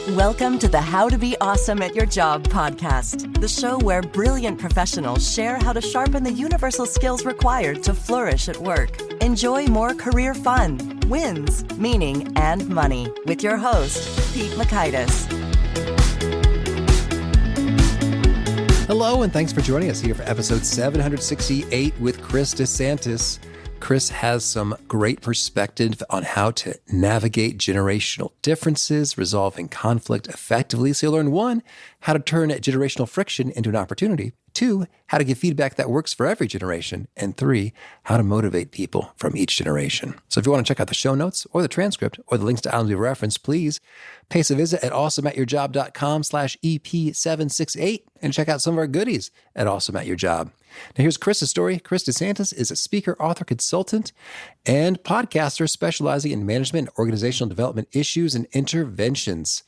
Welcome to the How to Be Awesome at Your Job podcast, the show where brilliant professionals share how to sharpen the universal skills required to flourish at work. Enjoy more career fun, wins, meaning, and money with your host, Pete Makaitis. Hello, and thanks for joining us here for episode 768 with Chris DeSantis. Chris has some great perspective on how to navigate generational differences, resolving conflict effectively. So you'll learn 1, how to turn generational friction into an opportunity. 2, how to give feedback that works for every generation. And 3, how to motivate people from each generation. So if you want to check out the show notes or the transcript or the links to items we referenced, please pay us a visit at awesomeatyourjob.com/EP768 and check out some of our goodies at Awesome at Your Job. Now here's Chris's story. Chris DeSantis is a speaker, author, consultant, and podcaster specializing in management and organizational development issues and interventions.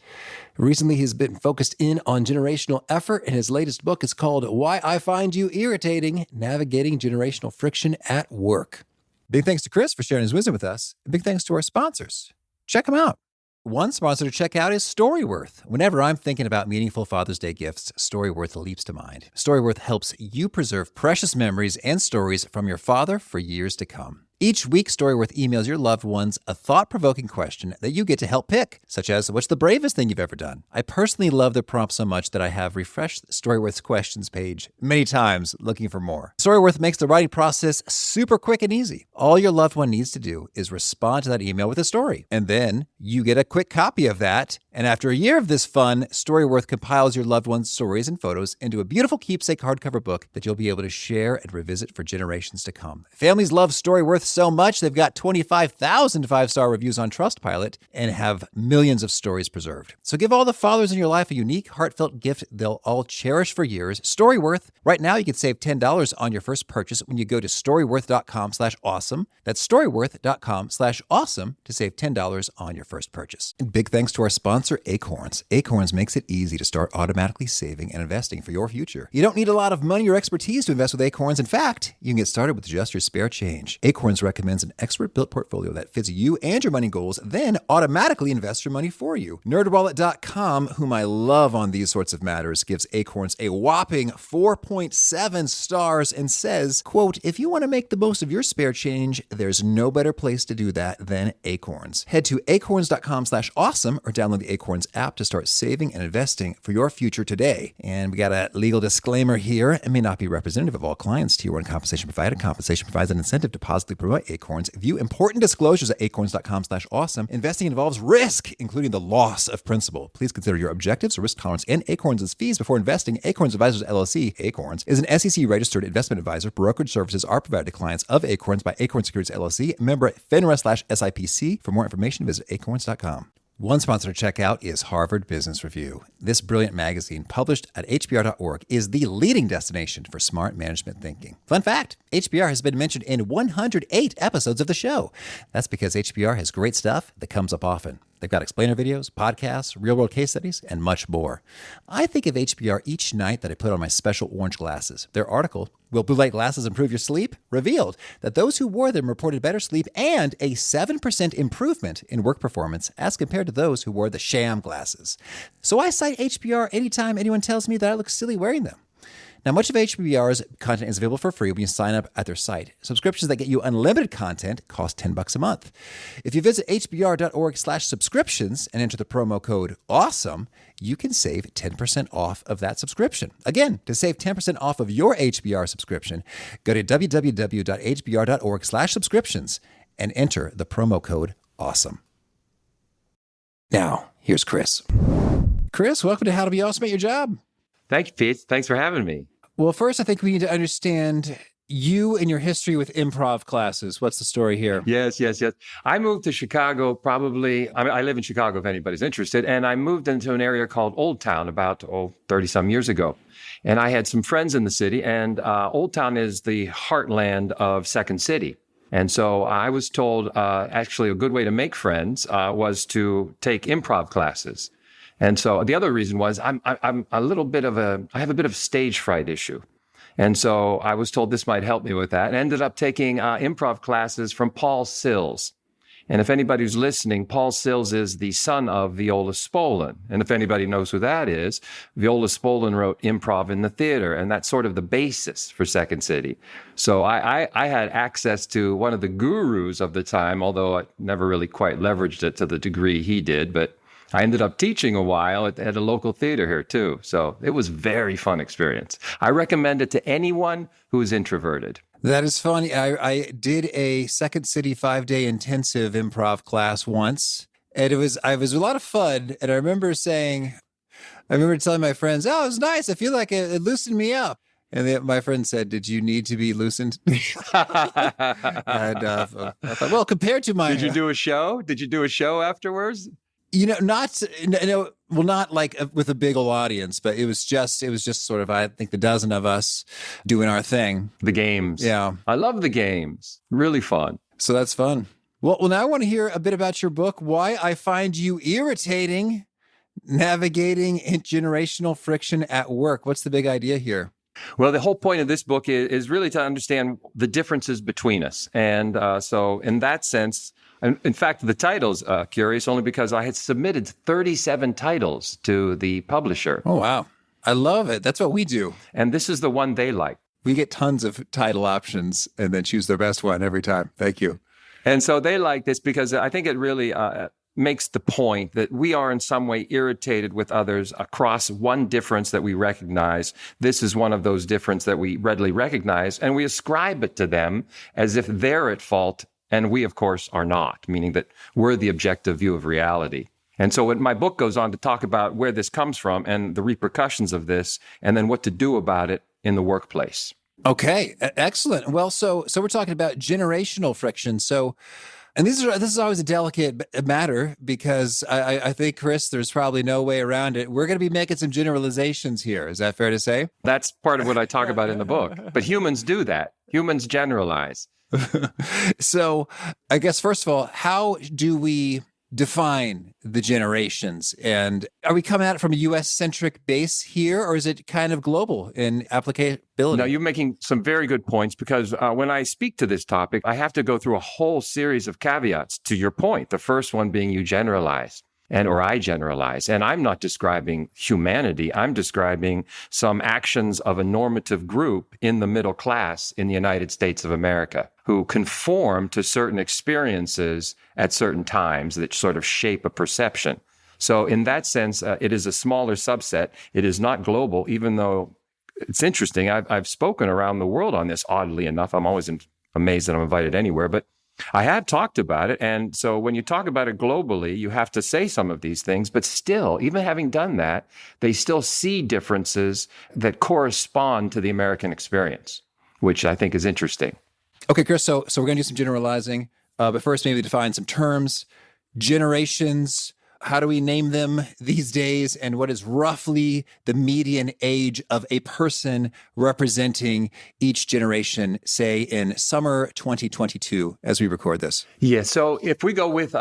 Recently, he's been focused in on generational effort, and his latest book is called Why I Find You Irritating: Navigating Generational Friction at Work. Big thanks to Chris for sharing his wisdom with us. And big thanks to our sponsors. Check them out. One sponsor to check out is Storyworth. Whenever I'm thinking about meaningful Father's Day gifts, Storyworth leaps to mind. Storyworth helps you preserve precious memories and stories from your father for years to come. Each week, Storyworth emails your loved ones a thought-provoking question that you get to help pick, such as, what's the bravest thing you've ever done? I personally love the prompt so much that I have refreshed Storyworth's questions page many times looking for more. Storyworth makes the writing process super quick and easy. All your loved one needs to do is respond to that email with a story, and then you get a quick copy of that. And after a year of this fun, Storyworth compiles your loved one's stories and photos into a beautiful keepsake hardcover book that you'll be able to share and revisit for generations to come. Families love Storyworth so much, they've got 25,000 5-star reviews on Trustpilot and have millions of stories preserved. So give all the fathers in your life a unique, heartfelt gift they'll all cherish for years. Storyworth. Right now, you can save $10 on your first purchase when you go to storyworth.com/awesome. That's storyworth.com/awesome to save $10 on your first purchase. And big thanks to our sponsor, Acorns. Acorns makes it easy to start automatically saving and investing for your future. You don't need a lot of money or expertise to invest with Acorns. In fact, you can get started with just your spare change. Acorns recommends an expert-built portfolio that fits you and your money goals, then automatically invests your money for you. NerdWallet.com, whom I love on these sorts of matters, gives Acorns a whopping 4.7 stars and says, quote, if you want to make the most of your spare change, there's no better place to do that than Acorns. Head to acorns.com/awesome or download the Acorns app to start saving and investing for your future today. And we got a legal disclaimer here. It may not be representative of all clients. Tier 1 compensation provided. Compensation provides an incentive to positively promote Acorns. View important disclosures at acorns.com/awesome. Investing involves risk, including the loss of principal. Please consider your objectives, risk tolerance, and Acorns' fees before investing. Acorns Advisors LLC, Acorns, is an SEC-registered investment advisor. Brokerage services are provided to clients of Acorns by Acorns Securities LLC, member FINRA/SIPC. For more information, visit acorns.com. One sponsor to check out is Harvard Business Review. This brilliant magazine, published at hbr.org, is the leading destination for smart management thinking. Fun fact, HBR has been mentioned in 108 episodes of the show. That's because HBR has great stuff that comes up often. They've got explainer videos, podcasts, real-world case studies, and much more. I think of HBR each night that I put on my special orange glasses. Their article, Will Blue Light Glasses Improve Your Sleep?, revealed that those who wore them reported better sleep and a 7% improvement in work performance as compared to those who wore the sham glasses. So I cite HBR anytime anyone tells me that I look silly wearing them. Now, much of HBR's content is available for free when you sign up at their site. Subscriptions that get you unlimited content cost $10 a month. If you visit hbr.org/subscriptions and enter the promo code AWESOME, you can save 10% off of that subscription. Again, to save 10% off of your HBR subscription, go to www.hbr.org/subscriptions and enter the promo code AWESOME. Now, here's Chris. Chris, welcome to How to Be Awesome at Your Job. Thank you, Pete. Thanks for having me. Well, first, I think we need to understand you and your history with improv classes. What's the story here? Yes. I moved to Chicago I live in Chicago if anybody's interested, and I moved into an area called Old Town about 30-some years ago. And I had some friends in the city, and Old Town is the heartland of Second City. And so I was told actually a good way to make friends was to take improv classes. And so the other reason was I have a bit of stage fright issue. And so I was told this might help me with that, and ended up taking improv classes from Paul Sills. And if anybody who's listening, Paul Sills is the son of Viola Spolin. And if anybody knows who that is, Viola Spolin wrote Improv in the Theater, and that's sort of the basis for Second City. So I had access to one of the gurus of the time, although I never really quite leveraged it to the degree he did. But I ended up teaching a while at a local theater here, too. So it was a very fun experience. I recommend it to anyone who is introverted. That is funny. I did a Second City 5-day intensive improv class once, and it was a lot of fun. And I remember telling my friends, "Oh, it was nice. I feel like it loosened me up." And my friend said, "Did you need to be loosened?" And I thought, well, compared to my, Did you do a show? Did you do a show afterwards? Not like with a big old audience, but it was just sort of, I think, the dozen of us doing our thing. The games. Yeah. I love the games. Really fun. So that's fun. Well, now I want to hear a bit about your book, Why I Find You Irritating, Navigating Intergenerational Friction at Work. What's the big idea here? Well, the whole point of this book is really to understand the differences between us. And so in that sense, in fact, the title's curious only because I had submitted 37 titles to the publisher. Oh, wow. I love it. That's what we do. And this is the one they like. We get tons of title options and then choose their best one every time. Thank you. And so they like this because I think it really makes the point that we are in some way irritated with others across one difference that we recognize. This is one of those differences that we readily recognize, and we ascribe it to them as if they're at fault. And we, of course, are not, meaning that we're the objective view of reality. And so my book goes on to talk about where this comes from and the repercussions of this, and then what to do about it in the workplace. Okay, excellent. Well, so we're talking about generational friction. So, and this is always a delicate matter because I think, Chris, there's probably no way around it. We're going to be making some generalizations here. Is that fair to say? That's part of what I talk about in the book. But humans do that. Humans generalize. So I guess, first of all, how do we define the generations? And are we coming at it from a U.S.-centric base here, or is it kind of global in applicability? No, you're making some very good points because when I speak to this topic, I have to go through a whole series of caveats to your point. The first one being you generalize. Or I generalize. And I'm not describing humanity. I'm describing some actions of a normative group in the middle class in the United States of America who conform to certain experiences at certain times that sort of shape a perception. So in that sense, it is a smaller subset. It is not global, even though it's interesting. I've spoken around the world on this, oddly enough. I'm always amazed that I'm invited anywhere, but I have talked about it. And so when you talk about it globally, you have to say some of these things. But still, even having done that, they still see differences that correspond to the American experience, which I think is interesting. Okay, Chris, so we're going to do some generalizing. But first, maybe define some terms. Generations, how do we name them these days? And what is roughly the median age of a person representing each generation, say in summer 2022, as we record this? Yeah, so if we go with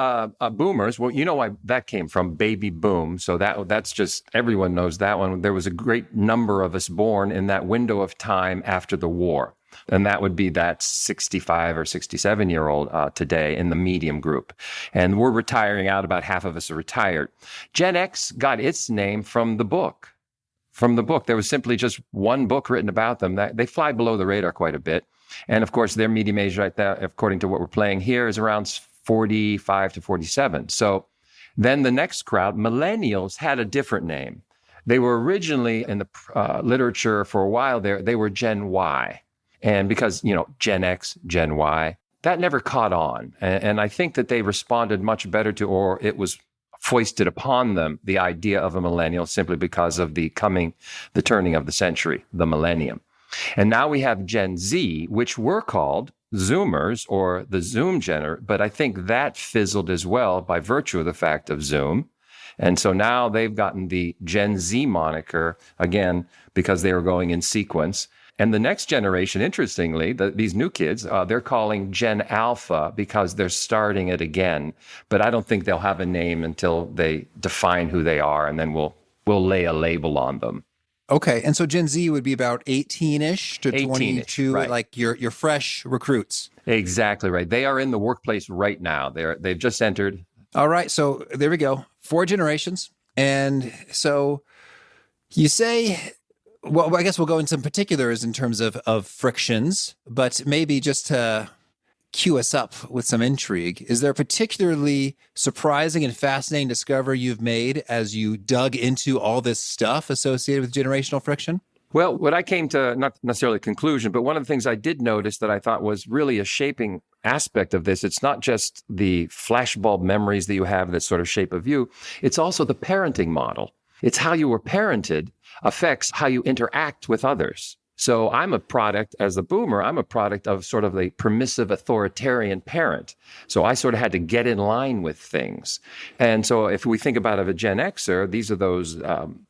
boomers, well, you know why that came from, baby boom. So that's just, everyone knows that one. There was a great number of us born in that window of time after the war. And that would be that 65 or 67-year-old today in the medium group. And we're retiring out. About half of us are retired. Gen X got its name from the book. From the book. There was simply just one book written about them. They fly below the radar quite a bit. And of course, their medium age right there, according to what we're playing here, is around 45 to 47. So then the next crowd, millennials, had a different name. They were originally in the literature for a while there, they were Gen Y. And because, Gen X, Gen Y, that never caught on. And I think that they responded much better to, or it was foisted upon them, the idea of a millennial simply because of the turning of the century, the millennium. And now we have Gen Z, which were called Zoomers or the Zoom gener, but I think that fizzled as well by virtue of the fact of Zoom. And so now they've gotten the Gen Z moniker, again, because they were going in sequence. And the next generation, interestingly, these new kids, they're calling Gen Alpha because they're starting it again. But I don't think they'll have a name until they define who they are, and then we'll lay a label on them. Okay, and so Gen Z would be about 18-ish to 22, right. like your fresh recruits. Exactly right. They are in the workplace right now. They've just entered. All right. So there we go. 4 generations. And so you say, well, I guess we'll go into some particulars in terms of frictions, but maybe just to cue us up with some intrigue, is there a particularly surprising and fascinating discovery you've made as you dug into all this stuff associated with generational friction? Well, what I came to, not necessarily a conclusion, but one of the things I did notice that I thought was really a shaping aspect of this, it's not just the flashbulb memories that you have that sort of shape of you, it's also the parenting model. It's how you were parented affects how you interact with others. So I'm a product, as a boomer, I'm a product of sort of a permissive authoritarian parent. So I sort of had to get in line with things. And so if we think about a Gen Xer, these are those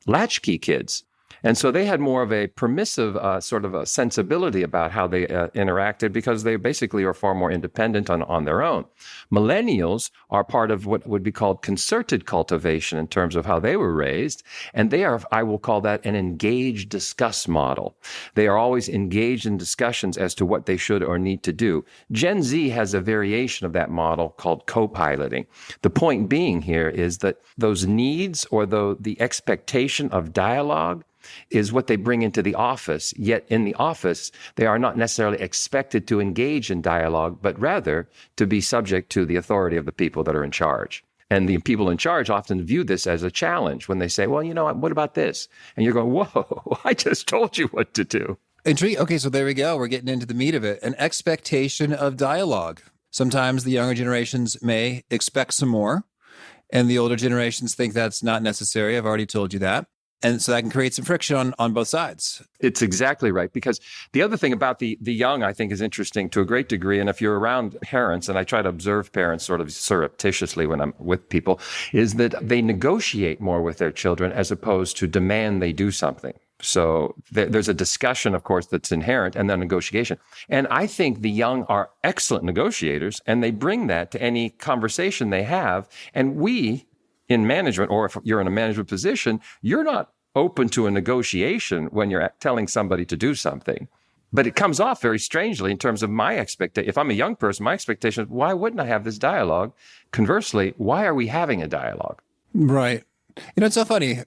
latchkey kids. And so they had more of a permissive sort of a sensibility about how they interacted because they basically are far more independent on their own. Millennials are part of what would be called concerted cultivation in terms of how they were raised. And they are, I will call that an engaged discuss model. They are always engaged in discussions as to what they should or need to do. Gen Z has a variation of that model called co-piloting. The point being here is that those needs or the expectation of dialogue is what they bring into the office. Yet in the office, they are not necessarily expected to engage in dialogue, but rather to be subject to the authority of the people that are in charge. And the people in charge often view this as a challenge when they say, well, you know, what about this? And you're going, whoa, I just told you what to do. Intrigue. Okay, so there we go. We're getting into the meat of it. An expectation of dialogue. Sometimes the younger generations may expect some more, and the older generations think that's not necessary. I've already told you that. And so that can create some friction on both sides. It's exactly right. Because the other thing about the young, I think, is interesting to a great degree. And if you're around parents, and I try to observe parents sort of surreptitiously when I'm with people, is that they negotiate more with their children as opposed to demand they do something. So there's a discussion, of course, that's inherent and then negotiation. And I think the young are excellent negotiators, and they bring that to any conversation they have. And we, in management, or if you're in a management position, you're not open to a negotiation when you're telling somebody to do something. But it comes off very strangely in terms of my expectation. If I'm a young person, my expectation is, why wouldn't I have this dialogue? Conversely, why are we having a dialogue? Right. You know, it's so funny.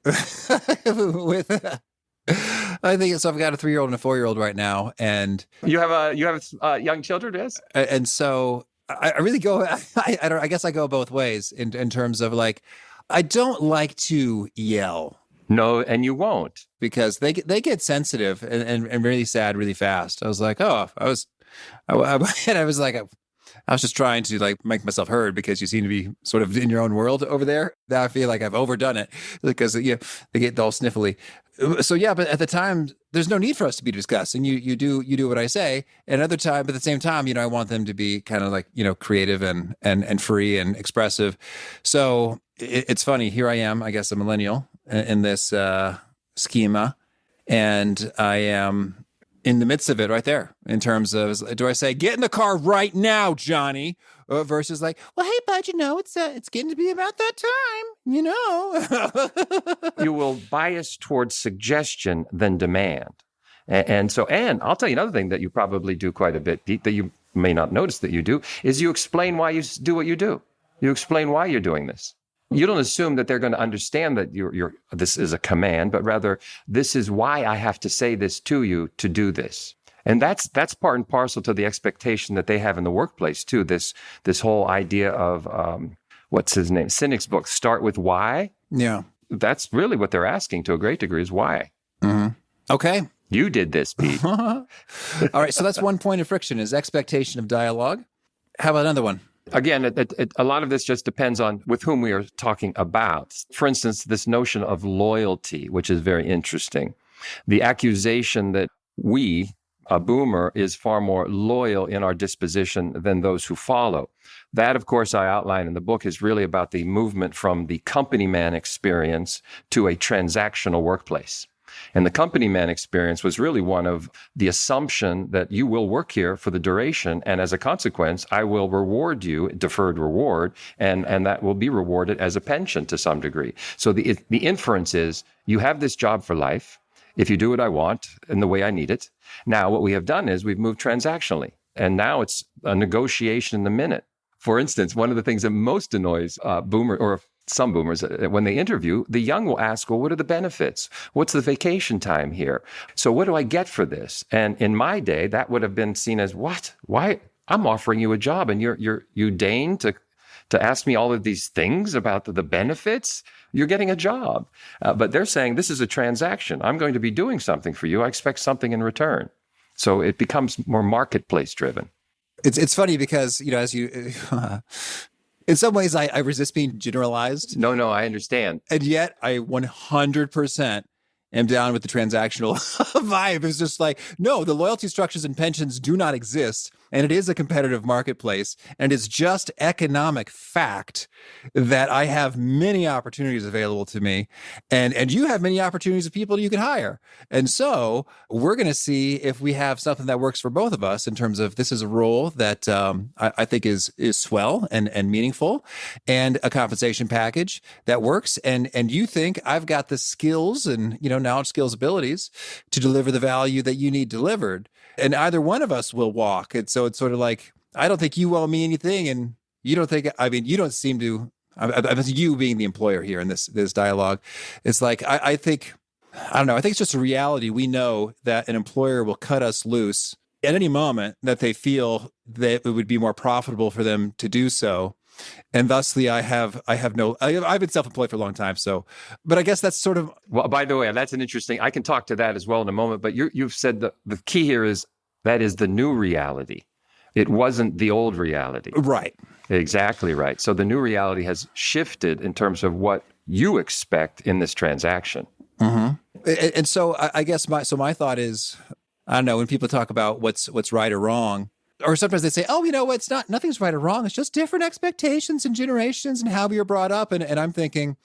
I think so. I've got a 3-year-old and a 4-year-old right now, and you have young children, yes? And so I really go. I guess I go both ways in terms of like, I don't like to yell. No, and you won't, because they get sensitive and really sad really fast. I was like, I was just trying to like make myself heard because you seem to be sort of in your own world over there. Now I feel like I've overdone it because they get all sniffly. So yeah, but at the time there's no need for us to be discussing. You do what I say, and at the same time, I want them to be kind of like, creative and free and expressive. So it's funny. Here I am, I guess, a millennial in this schema, and I am in the midst of it right there in terms of, do I say, get in the car right now, Johnny? Versus like, well, hey, bud, it's getting to be about that time, You will bias towards suggestion than demand. And I'll tell you another thing that you probably do quite a bit, Pete, that you may not notice that you do, is you explain why you do what you do. You explain why you're doing this. You don't assume that they're going to understand that this is a command, but rather, this is why I have to say this to you to do this. And that's part and parcel to the expectation that they have in the workplace too. This whole idea of what's his name? Sinek's book, Start with Why. Yeah. That's really what they're asking to a great degree is why. Mm-hmm. Okay. You did this, Pete. All right. So that's one point of friction is expectation of dialogue. How about another one? Again, a lot of this just depends on with whom we are talking about. For instance, this notion of loyalty, which is very interesting. The accusation that a boomer, is far more loyal in our disposition than those who follow. That, of course, I outline in the book is really about the movement from the company man experience to a transactional workplace. And the company man experience was really one of the assumption that you will work here for the duration, and as a consequence, I will reward you, deferred reward, and that will be rewarded as a pension to some degree. So the inference is you have this job for life if you do what I want in the way I need it. Now, what we have done is we've moved transactionally. And now it's a negotiation in the minute. For instance, one of the things that most annoys boomers, or some boomers, when they interview, the young will ask, well, what are the benefits? What's the vacation time here? So what do I get for this? And in my day, that would have been seen as, what? Why? I'm offering you a job and you deign to ask me all of these things about the benefits? You're getting a job. But they're saying, this is a transaction. I'm going to be doing something for you. I expect something in return. So it becomes more marketplace driven. It's funny because, as you, in some ways, I resist being generalized. No, I understand. And yet I 100% am down with the transactional vibe. It's just like, no, the loyalty structures and pensions do not exist. And it is a competitive marketplace. And it's just economic fact that I have many opportunities available to me. And you have many opportunities of people you can hire. And so we're going to see if we have something that works for both of us in terms of this is a role that I think is swell and meaningful, and a compensation package that works. And you think I've got the skills and, knowledge, skills, abilities to deliver the value that you need delivered. And either one of us will walk. And so it's sort of like, I don't think you owe me anything. And you don't think, you don't seem to, you being the employer here in this dialogue. It's like, I think it's just a reality. We know that an employer will cut us loose at any moment that they feel that it would be more profitable for them to do so. And thusly, I've been self-employed for a long time. So, but I guess that's sort of. Well, by the way, that's an interesting, I can talk to that as well in a moment, but you've said the key here is that is the new reality. It wasn't the old reality. Right. Exactly right. So the new reality has shifted in terms of what you expect in this transaction. Mm-hmm. And so I guess my thought is, I don't know, when people talk about what's right or wrong, or sometimes they say, oh, it's not, nothing's right or wrong. It's just different expectations and generations and how we were brought up. And I'm thinking,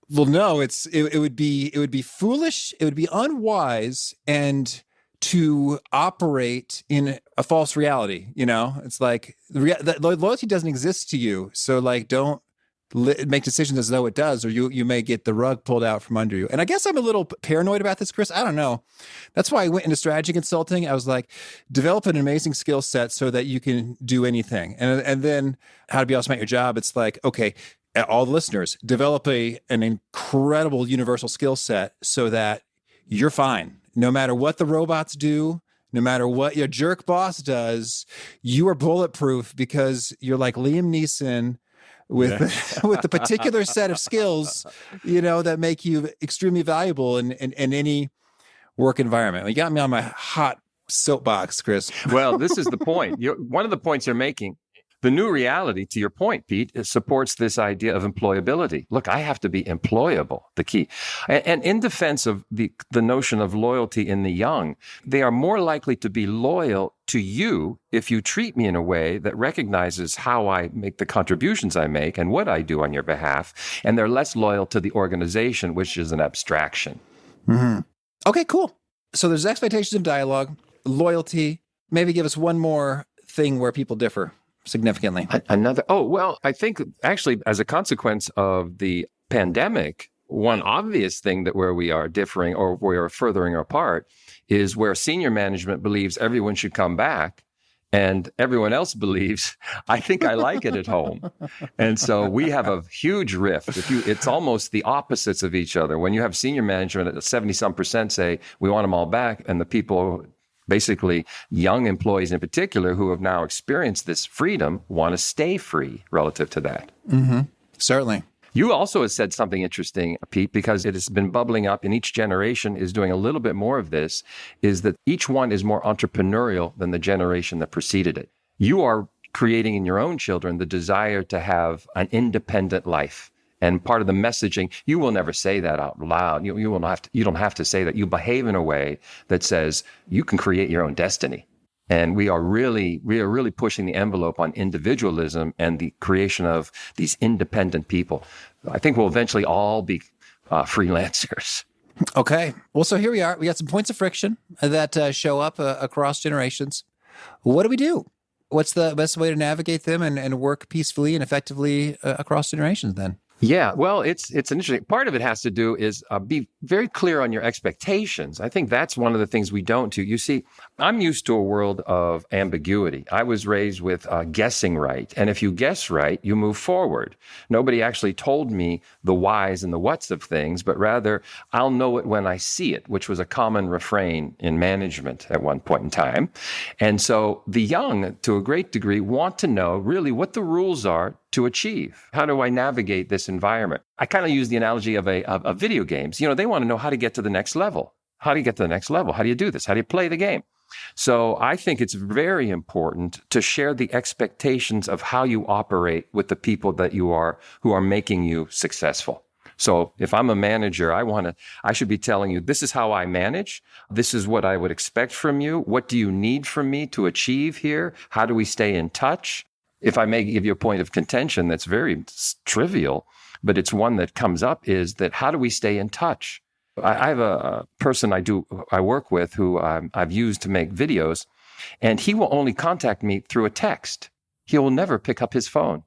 well, no, it would be foolish. It would be unwise and to operate in a false reality. It's like loyalty doesn't exist to you. So like, don't make decisions as though it does, or you may get the rug pulled out from under you. And I guess I'm a little paranoid about this, Chris. I don't know. That's why I went into strategy consulting. I was like, develop an amazing skill set so that you can do anything. And then how to be awesome at your job. It's like, okay, all the listeners, develop an incredible universal skill set so that you're fine. No matter what the robots do, no matter what your jerk boss does, you are bulletproof because you're like Liam Neeson with the particular set of skills, that make you extremely valuable in any work environment. You got me on my hot soapbox, Chris. Well, this is the point. One of the points you're making. The new reality, to your point, Pete, supports this idea of employability. Look, I have to be employable, the key. And in defense of the notion of loyalty in the young, they are more likely to be loyal to you if you treat me in a way that recognizes how I make the contributions I make and what I do on your behalf. And they're less loyal to the organization, which is an abstraction. Mm-hmm. Okay, cool. So there's expectations of dialogue, loyalty. Maybe give us one more thing where people differ significantly. I think actually as a consequence of the pandemic, one obvious thing that where we are differing or we are furthering apart is where senior management believes everyone should come back and everyone else believes, I think I like it at home. And so we have a huge rift. It's almost the opposites of each other. When you have senior management at 70% say, we want them all back, and the people, basically young employees in particular who have now experienced this freedom, want to stay free relative to that. Mm-hmm. Certainly. You also have said something interesting, Pete, because it has been bubbling up and each generation is doing a little bit more of this, is that each one is more entrepreneurial than the generation that preceded it. You are creating in your own children the desire to have an independent life. And part of the messaging, you will never say that out loud. You don't have to say that. You behave in a way that says you can create your own destiny. And we are really pushing the envelope on individualism and the creation of these independent people. I think we'll eventually all be freelancers. Okay. Well, so here we are. We got some points of friction that show up across generations. What do we do? What's the best way to navigate them and work peacefully and effectively across generations then? Yeah, well, it's an interesting part of it has to do is be very clear on your expectations. I think that's one of the things we don't do. You see, I'm used to a world of ambiguity. I was raised with guessing right. And if you guess right, you move forward. Nobody actually told me the whys and the whats of things, but rather I'll know it when I see it, which was a common refrain in management at one point in time. And so the young, to a great degree, want to know really what the rules are to achieve. How do I navigate this environment? I kind of use the analogy of video games. You know, they want to know how to get to the next level. How do you get to the next level? How do you do this? How do you play the game? So I think it's very important to share the expectations of how you operate with the people that you are, who are making you successful. So if I'm a manager, I should be telling you, this is how I manage. This is what I would expect from you. What do you need from me to achieve here? How do we stay in touch? If I may give you a point of contention that's very trivial, but it's one that comes up, is that how do we stay in touch? I have a person I work with who I've used to make videos, and he will only contact me through a text. He will never pick up his phone.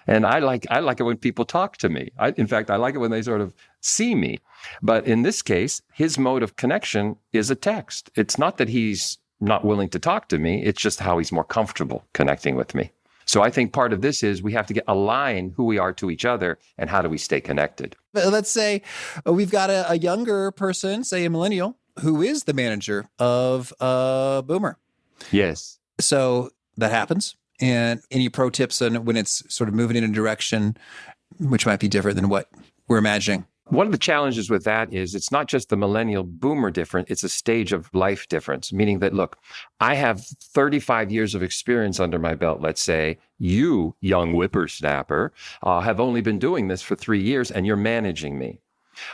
And I like it when people talk to me. In fact, I like it when they sort of see me. But in this case, his mode of connection is a text. It's not that he's not willing to talk to me. It's just how he's more comfortable connecting with me. So I think part of this is we have to align who we are to each other and how do we stay connected. Let's say we've got a younger person, say a millennial, who is the manager of a boomer. Yes. So that happens. And any pro tips on when it's sort of moving in a direction which might be different than what we're imagining? One of the challenges with that is it's not just the millennial boomer difference, it's a stage of life difference, meaning that, look, I have 35 years of experience under my belt, let's say. You, young whippersnapper, have only been doing this for 3 years and you're managing me.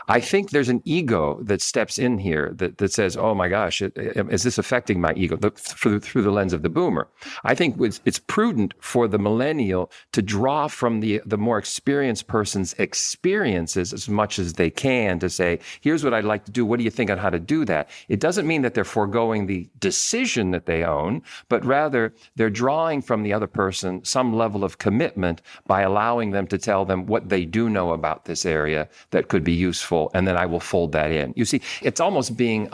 I think there's an ego that steps in here that says, oh my gosh, is this affecting my ego through the lens of the boomer? I think it's prudent for the millennial to draw from the more experienced person's experiences as much as they can to say, here's what I'd like to do. What do you think on how to do that? It doesn't mean that they're foregoing the decision that they own, but rather they're drawing from the other person some level of commitment by allowing them to tell them what they do know about this area that could be useful, and then I will fold that in. You see, it's almost being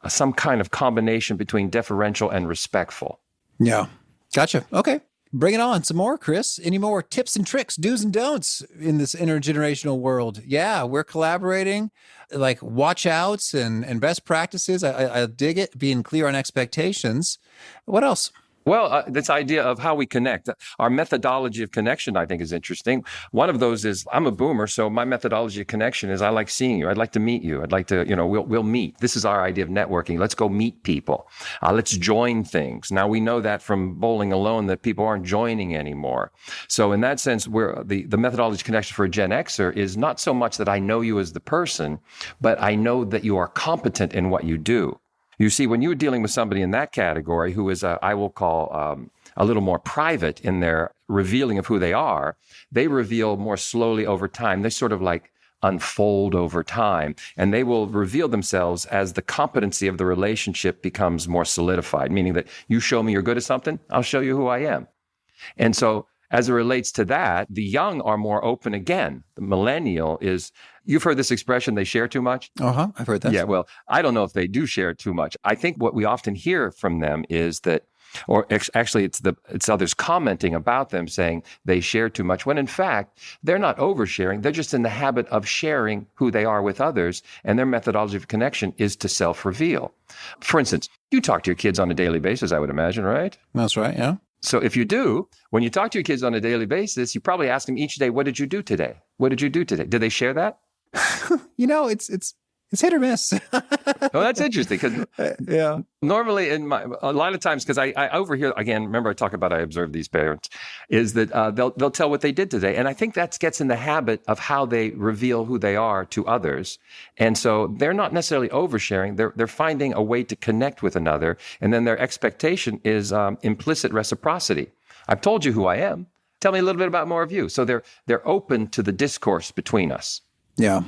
some kind of combination between deferential and respectful. Yeah. Gotcha. Okay. Bring it on. Some more, Chris. Any more tips and tricks, do's and don'ts in this intergenerational world? Yeah, we're collaborating, like watch outs and best practices. I dig it, being clear on expectations. What else? Well, this idea of how we connect, our methodology of connection, I think is interesting. One of those is I'm a boomer, so my methodology of connection is I like seeing you. I'd like to meet you. I'd like to, we'll meet. This is our idea of networking. Let's go meet people. Let's join things. Now, we know that from bowling alone that people aren't joining anymore. So in that sense, the methodology of connection for a Gen Xer is not so much that I know you as the person, but I know that you are competent in what you do. You see, when you're dealing with somebody in that category who is, I will call a little more private in their revealing of who they are, they reveal more slowly over time. They sort of like unfold over time, and they will reveal themselves as the competency of the relationship becomes more solidified, meaning that you show me you're good at something, I'll show you who I am. And so as it relates to that, the young are more open again. The millennial is, you've heard this expression, they share too much? Uh-huh, I've heard that. Yeah, well, I don't know if they do share too much. I think what we often hear from them is that, or actually it's others commenting about them saying they share too much, when in fact, they're not oversharing. They're just in the habit of sharing who they are with others, and their methodology of connection is to self-reveal. For instance, you talk to your kids on a daily basis, I would imagine, right? That's right, yeah. So if you do, when you talk to your kids on a daily basis, you probably ask them each day, what did you do today? What did you do today? Did they share that? It's hit or miss. Well, that's interesting because yeah. Normally a lot of times, because I overhear, again, remember I talk about I observe these parents, is that they'll tell what they did today. And I think that gets in the habit of how they reveal who they are to others. And so they're not necessarily oversharing. They're finding a way to connect with another. And then their expectation is implicit reciprocity. I've told you who I am. Tell me a little bit about more of you. So they're open to the discourse between us. Yeah.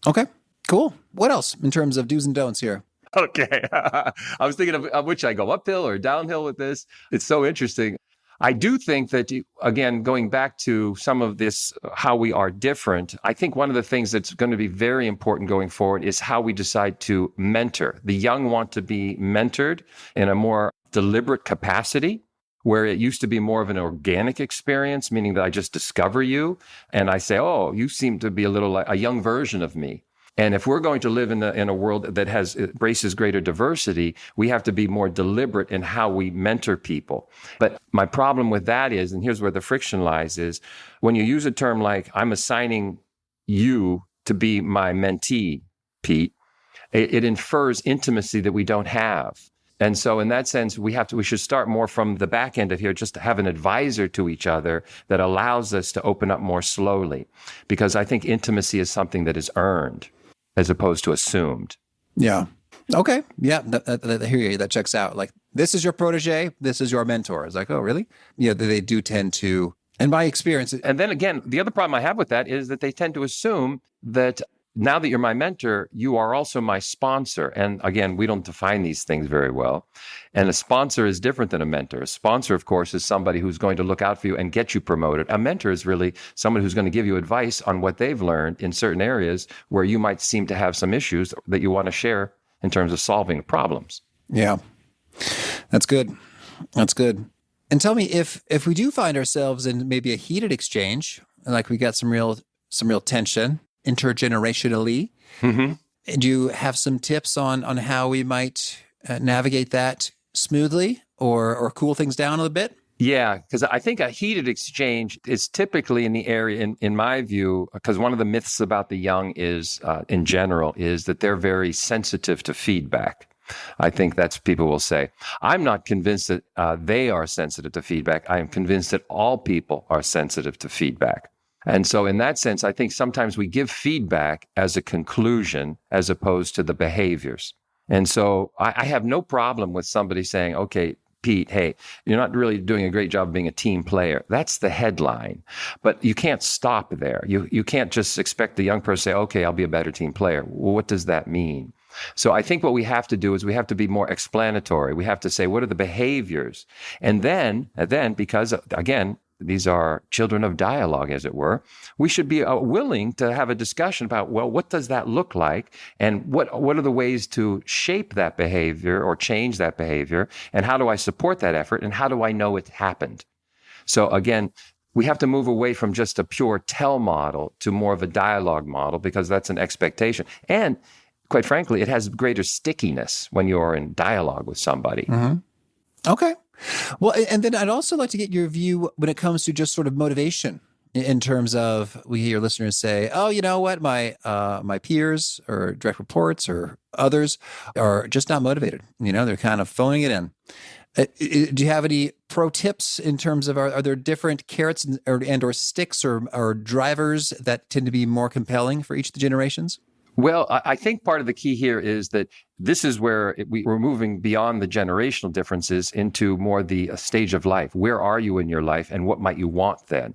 Okay. Cool. What else in terms of do's and don'ts here? Okay. I was thinking of which I go uphill or downhill with this. It's so interesting. I do think that, again, going back to some of this, how we are different, I think one of the things that's going to be very important going forward is how we decide to mentor. The young want to be mentored in a more deliberate capacity, where it used to be more of an organic experience, meaning that I just discover you and I say, oh, you seem to be a little like a young version of me. And if we're going to live in a world that embraces greater diversity, we have to be more deliberate in how we mentor people. But my problem with that is, and here's where the friction lies, is when you use a term like, I'm assigning you to be my mentee, Pete, it infers intimacy that we don't have. And so in that sense, we should start more from the back end of here, just to have an advisor to each other that allows us to open up more slowly. Because I think intimacy is something that is earned as opposed to assumed. Yeah. Okay. Yeah. I hear you. That checks out. Like, this is your protege. This is your mentor. It's like, oh, really? Yeah. They do tend to, in my experience. And then again, the other problem I have with that is that they tend to assume that now that you're my mentor, you are also my sponsor. And again, we don't define these things very well. And a sponsor is different than a mentor. A sponsor, of course, is somebody who's going to look out for you and get you promoted. A mentor is really someone who's going to give you advice on what they've learned in certain areas where you might seem to have some issues that you want to share in terms of solving problems. Yeah. That's good. That's good. And tell me, if we do find ourselves in maybe a heated exchange, like we got some real tension intergenerationally, do you have some tips on how we might navigate that smoothly or cool things down a little bit? Yeah, because I think a heated exchange is typically in the area, in my view, because one of the myths about the young is, in general, is that they're very sensitive to feedback. I think that's what people will say. I'm not convinced that they are sensitive to feedback. I am convinced that all people are sensitive to feedback. And so in that sense, I think sometimes we give feedback as a conclusion as opposed to the behaviors. And so I have no problem with somebody saying, okay, Pete, hey, you're not really doing a great job of being a team player. That's the headline. But you can't stop there. You can't just expect the young person to say, okay, I'll be a better team player. Well, what does that mean? So I think what we have to do is we have to be more explanatory. We have to say, what are the behaviors? And then because, again, these are children of dialogue, as it were, we should be willing to have a discussion about, well, what does that look like? And what are the ways to shape that behavior or change that behavior? And how do I support that effort? And how do I know it happened? So again, we have to move away from just a pure tell model to more of a dialogue model, because that's an expectation. And quite frankly, it has greater stickiness when you're in dialogue with somebody. Mm-hmm. Okay. Well, and then I'd also like to get your view when it comes to just sort of motivation in terms of, we hear listeners say, oh, you know what, my peers or direct reports or others are just not motivated. You know, they're kind of phoning it in. Do you have any pro tips in terms of, are there different carrots or sticks or drivers that tend to be more compelling for each of the generations? Well, I think part of the key here is that this is where we're moving beyond the generational differences into more the stage of life. Where are you in your life and what might you want then?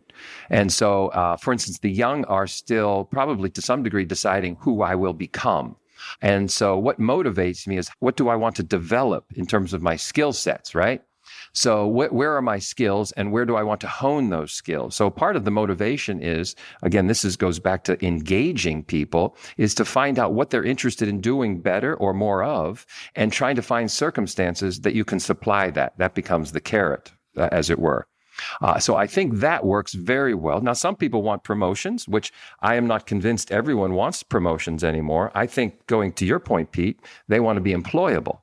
And so, for instance, the young are still probably to some degree deciding who I will become. And so what motivates me is, what do I want to develop in terms of my skill sets, right? So where are my skills and where do I want to hone those skills? So part of the motivation is, again, goes back to engaging people, is to find out what they're interested in doing better or more of, and trying to find circumstances that you can supply that. That becomes the carrot, as it were. So I think that works very well. Now, some people want promotions, which I am not convinced everyone wants promotions anymore. I think, going to your point, Pete, they want to be employable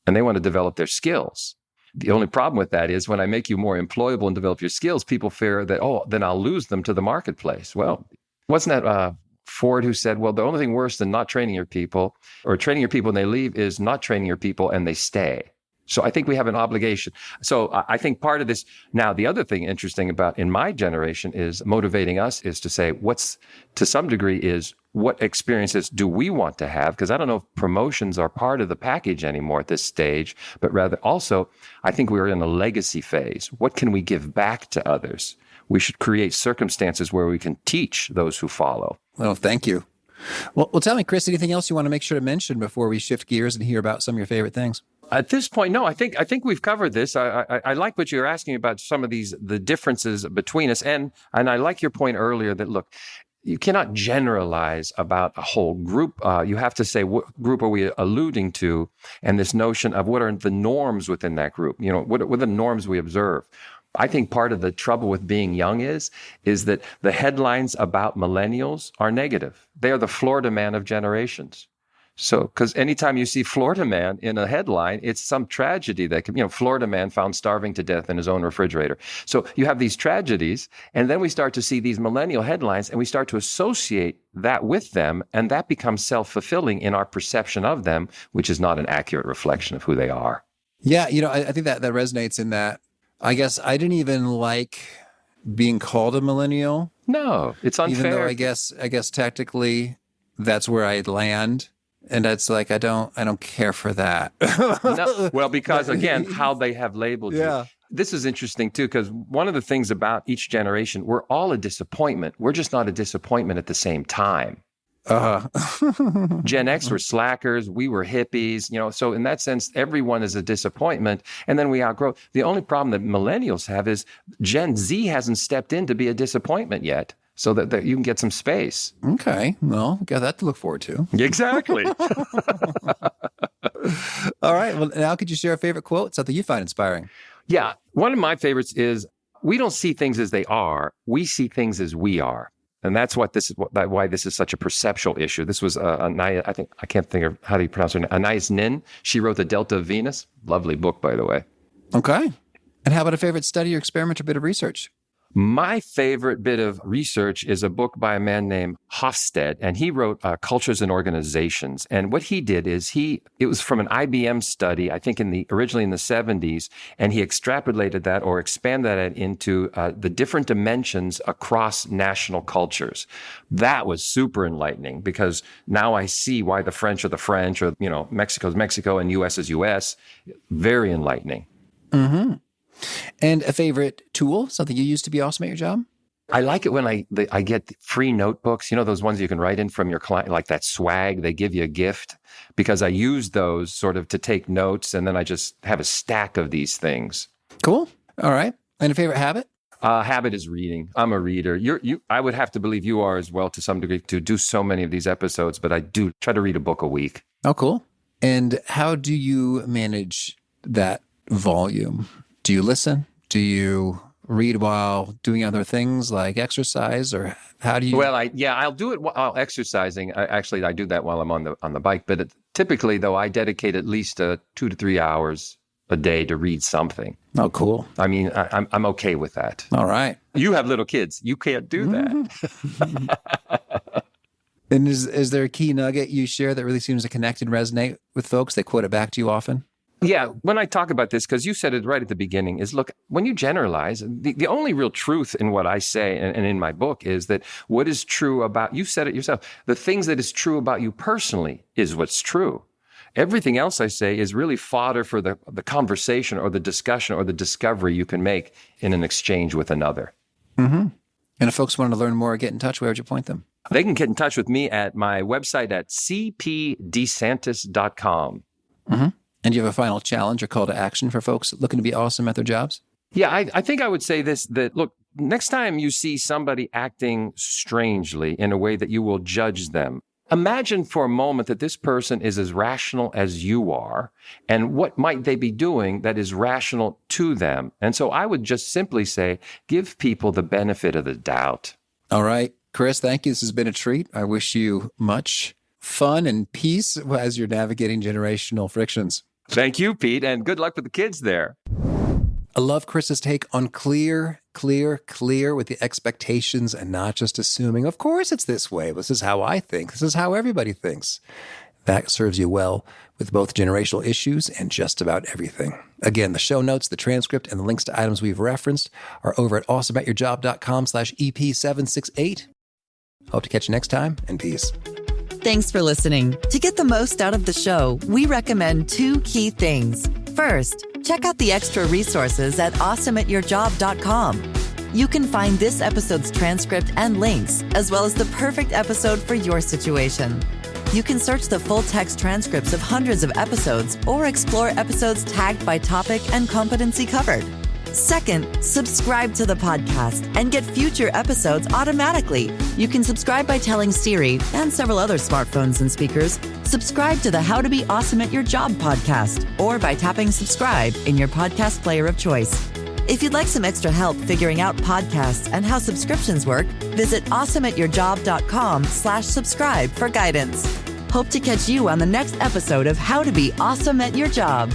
and they want to develop their skills. The only problem with that is when I make you more employable and develop your skills, people fear that, oh, then I'll lose them to the marketplace. Well, wasn't that Ford who said, well, the only thing worse than not training your people or training your people and they leave is not training your people and they stay. So I think we have an obligation. So I think part of this, now the other thing interesting about in my generation is motivating us is to say to some degree is what experiences do we want to have? Because I don't know if promotions are part of the package anymore at this stage, but rather also I think we're in a legacy phase. What can we give back to others? We should create circumstances where we can teach those who follow. Well, thank you. Well, tell me, Chris, anything else you want to make sure to mention before we shift gears and hear about some of your favorite things? At this point, no, I think we've covered this. I like what you're asking about some of the differences between us. And I like your point earlier that, look, you cannot generalize about a whole group. You have to say, what group are we alluding to? And this notion of what are the norms within that group? What are the norms we observe? I think part of the trouble with being young is that the headlines about millennials are negative. They are the Florida man of generations. So, because anytime you see Florida man in a headline, it's some tragedy that could, Florida man found starving to death in his own refrigerator. So you have these tragedies, and then we start to see these millennial headlines, and we start to associate that with them, and that becomes self-fulfilling in our perception of them, which is not an accurate reflection of who they are. Yeah, I think that resonates in that. I guess I didn't even like being called a millennial. No, it's unfair. Even though I guess technically that's where I'd land. And it's like, I don't care for that. No, well, because again, how they have labeled you. This is interesting too, because one of the things about each generation, we're all a disappointment. We're just not a disappointment at the same time. Gen X were slackers. We were hippies, so in that sense, everyone is a disappointment. And then we outgrow. The only problem that millennials have is Gen Z hasn't stepped in to be a disappointment yet. So that you can get some space. Okay. Well, got that to look forward to. Exactly. All right. Well, now could you share a favorite quote, something you find inspiring? Yeah. One of my favorites is, we don't see things as they are. We see things as we are. And that's why this is such a perceptual issue. This was I can't think of how do you pronounce her name. Anais Nin. She wrote The Delta of Venus. Lovely book, by the way. Okay. And how about a favorite study or experiment or bit of research? My favorite bit of research is a book by a man named Hofstede, and he wrote Cultures and Organizations. And what he did is it was from an IBM study, I think originally in the 70s, and he extrapolated that or expanded that into the different dimensions across national cultures. That was super enlightening, because now I see why the French are the French, or Mexico's Mexico and US is US. Very enlightening. Mm-hmm. And a favorite tool, something you use to be awesome at your job? I like it when I get free notebooks, those ones you can write in from your client, like that swag, they give you a gift, because I use those sort of to take notes, and then I just have a stack of these things. Cool. All right. And a favorite habit? Habit is reading. I'm a reader. I would have to believe you are as well to some degree, to do so many of these episodes, but I do try to read a book a week. Oh, cool. And how do you manage that volume? Do you listen? Do you read while doing other things like exercise, or how do you? Well, I'll do it while exercising. I do that while I'm on the bike. But typically, though, I dedicate at least 2 to 3 hours a day to read something. Oh, cool. I mean, I'm okay with that. All right. You have little kids. You can't do that. And is there a key nugget you share that really seems to connect and resonate with folks? They quote it back to you often? Yeah, when I talk about this, because you said it right at the beginning, is look, when you generalize, the only real truth in what I say and in my book is that what is true about, you said it yourself, the things that is true about you personally is what's true. Everything else I say is really fodder for the conversation or the discussion or the discovery you can make in an exchange with another. Mm-hmm. And if folks want to learn more or get in touch, where would you point them? They can get in touch with me at my website at cpdsantis.com. Mm-hmm. And do you have a final challenge or call to action for folks looking to be awesome at their jobs? Yeah, I think I would say this, that look, next time you see somebody acting strangely in a way that you will judge them, imagine for a moment that this person is as rational as you are, and what might they be doing that is rational to them? And so I would just simply say, give people the benefit of the doubt. All right. Chris, thank you. This has been a treat. I wish you much fun and peace as you're navigating generational frictions. Thank you, Pete, and good luck with the kids there. I love Chris's take on clear with the expectations and not just assuming, of course it's this way. This is how I think. This is how everybody thinks. That serves you well with both generational issues and just about everything. Again, the show notes, the transcript, and the links to items we've referenced are over at awesomeatyourjob.com/EP768. Hope to catch you next time, and peace. Thanks for listening. To get the most out of the show, we recommend 2 key things. First, check out the extra resources at awesomeatyourjob.com. You can find this episode's transcript and links, as well as the perfect episode for your situation. You can search the full text transcripts of hundreds of episodes or explore episodes tagged by topic and competency covered. Second, subscribe to the podcast and get future episodes automatically. You can subscribe by telling Siri and several other smartphones and speakers, subscribe to the How to Be Awesome at Your Job podcast, or by tapping subscribe in your podcast player of choice. If you'd like some extra help figuring out podcasts and how subscriptions work, visit awesomeatyourjob.com/subscribe for guidance. Hope to catch you on the next episode of How to Be Awesome at Your Job.